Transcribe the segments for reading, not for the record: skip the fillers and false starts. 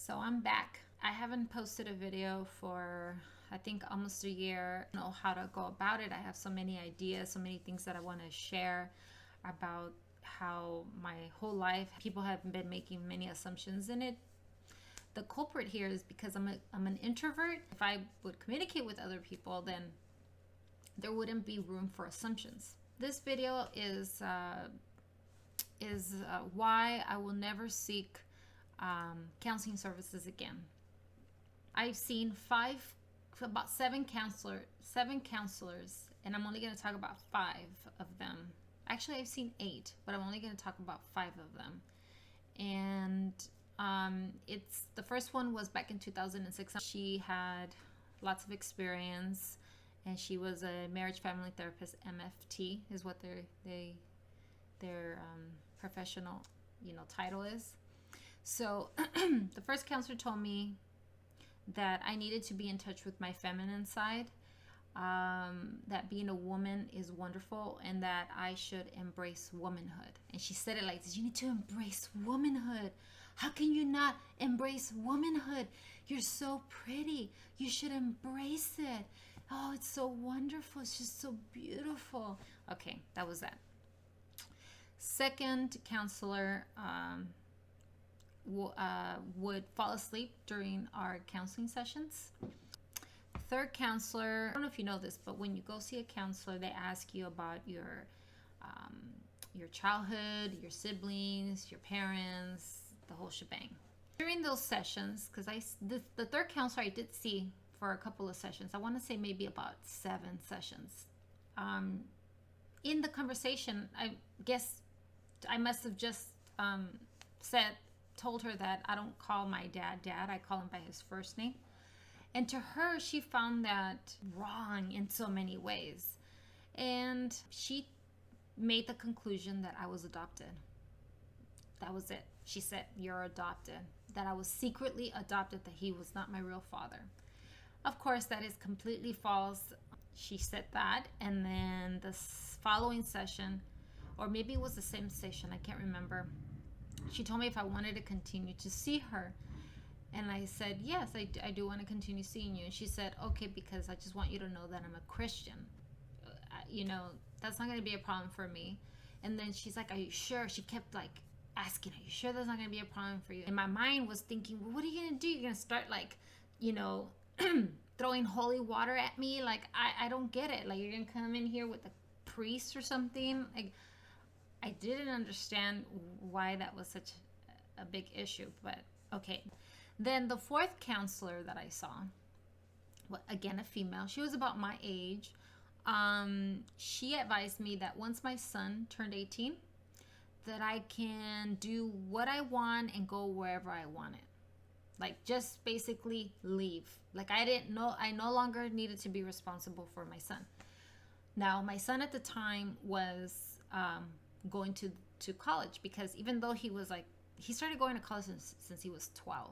So I'm back. I haven't posted a video for I think almost a year. I don't know how to go about it. I have so many ideas, so many things that I want to share about how my whole life people have been making many assumptions in it. The culprit here is because I'm an introvert. If I would communicate with other people, then there wouldn't be room for assumptions. This video is why I will never seek counseling services again. I've seen about seven counselors, and I'm only going to talk about 5 of them. Actually, I've seen 8, but I'm only going to talk about 5 of them. And it's the first one was back in 2006. She had lots of experience, and she was a marriage family therapist. MFT is what their professional title is. So the first counselor told me that I needed to be in touch with my feminine side, that being a woman is wonderful, and that I should embrace womanhood. And she said it like this: you need to embrace womanhood. How can you not embrace womanhood? You're so pretty. You should embrace it. Oh, it's so wonderful. It's just so beautiful. Okay, that was that. Second counselor would fall asleep during our counseling sessions. Third counselor, I don't know if you know this, but when you go see a counselor, they ask you about your childhood, your siblings, your parents, the whole shebang. During those sessions, because the third counselor I did see for a couple of sessions, I want to say maybe about 7 sessions. In the conversation, I guess I must have just told her that I don't call my dad, I call him by his first name. And to her, she found that wrong in so many ways. And she made the conclusion that I was adopted. That was it. She said, "You're adopted." That I was secretly adopted, that he was not my real father. Of course, that is completely false. She said that, and then the following session, or maybe it was the same session, I can't remember, she told me if I wanted to continue to see her. And I said, yes, I do want to continue seeing you. And she said, okay, because I just want you to know that I'm a Christian. That's not going to be a problem for me. And then she's like, are you sure? She kept like asking, are you sure that's not going to be a problem for you? And my mind was thinking, well, what are you going to do? You're going to start like, throwing holy water at me? Like, I don't get it. Like, you're going to come in here with a priest or something? Like, I didn't understand why that was such a big issue, but okay. Then the 4th counselor that I saw, again, a female, she was about my age. She advised me that once my son turned 18, that I can do what I want and go wherever I want it. Like, just basically leave. Like, I no longer needed to be responsible for my son. Now, my son at the time was going to college, because even though he started going to college since he was 12,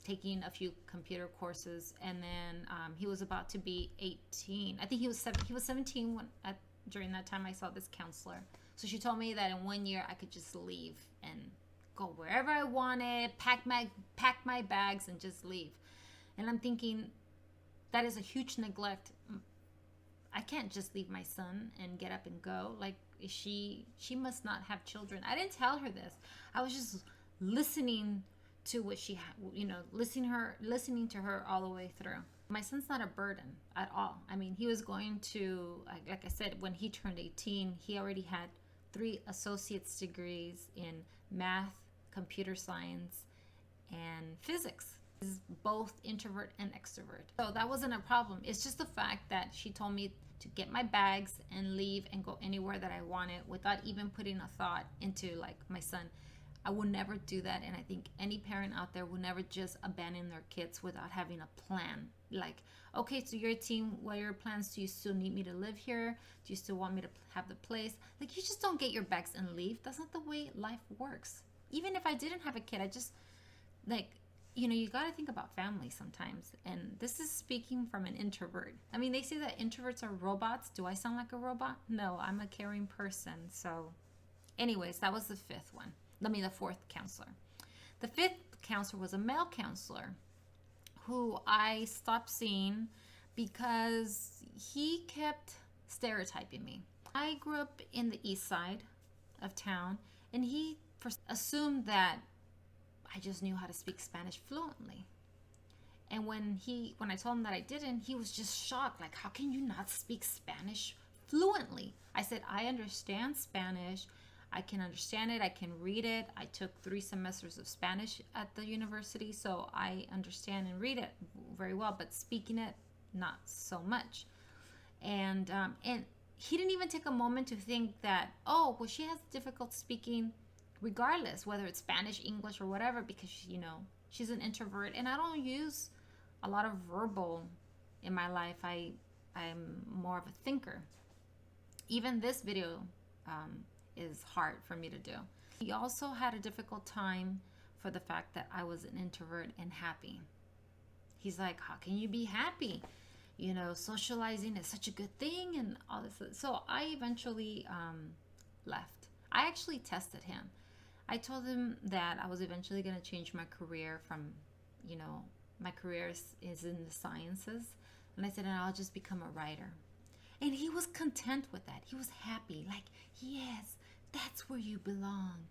taking a few computer courses, and then he was about to be 18. I think he was 17 during that time I saw this counselor. So she told me that in 1 year I could just leave and go wherever I wanted, pack my bags and just leave. And I'm thinking, that is a huge neglect. I can't just leave my son and get up and go. Like, she must not have children. I didn't tell her this. I was just listening to what she had, listening to her all the way through. My son's not a burden at all. I mean, he was going to, like I said, when he turned 18, he already had 3 associate's degrees in math, computer science, and physics. He's both introvert and extrovert. So that wasn't a problem. It's just the fact that she told me to get my bags and leave and go anywhere that I wanted without even putting a thought into like my son. I will never do that, and I think any parent out there will never just abandon their kids without having a plan. Like, okay, so you're a teen, what are your plans? Do you still need me to live here? Do you still want me to have the place? Like, you just don't get your bags and leave. That's not the way life works. Even if I didn't have a kid, I just, like, you got to think about family sometimes. And this is speaking from an introvert. I mean, they say that introverts are robots. Do I sound like a robot? No, I'm a caring person. So anyways, that was the 5th one. The 4th counselor. The 5th counselor was a male counselor who I stopped seeing because he kept stereotyping me. I grew up in the east side of town, and he assumed that I just knew how to speak Spanish fluently. And when I told him that I didn't, he was just shocked. Like, how can you not speak Spanish fluently? I said, I understand Spanish. I can understand it. I can read it. I took 3 semesters of Spanish at the university, so I understand and read it very well. But speaking it, not so much. And he didn't even take a moment to think that, oh, well, she has difficult speaking, regardless whether it's Spanish, English, or whatever, because she's an introvert, and I don't use a lot of verbal in my life. I'm more of a thinker. Even this video is hard for me to do. He also had a difficult time for the fact that I was an introvert and happy. He's like, how can you be happy? Socializing is such a good thing and all this. So I eventually left. I actually tested him. I told him that I was eventually going to change my career from, my career is in the sciences. And I said, and I'll just become a writer. And he was content with that. He was happy. Like, yes, that's where you belong,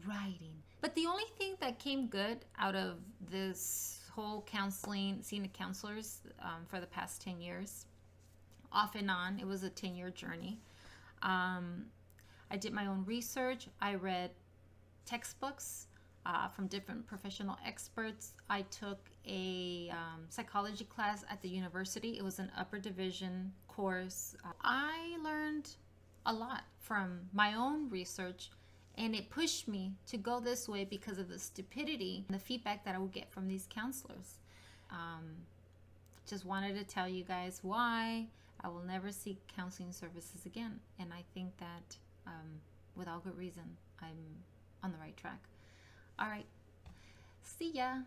writing. But the only thing that came good out of this whole counseling, seeing the counselors for the past 10 years, off and on, it was a 10-year journey. I did my own research. I read textbooks from different professional experts. I took a psychology class at the university. It was an upper division course. I learned a lot from my own research, and it pushed me to go this way because of the stupidity and the feedback that I would get from these counselors. Just wanted to tell you guys why I will never seek counseling services again. And I think that with all good reason, I'm on the right track. All right. See ya.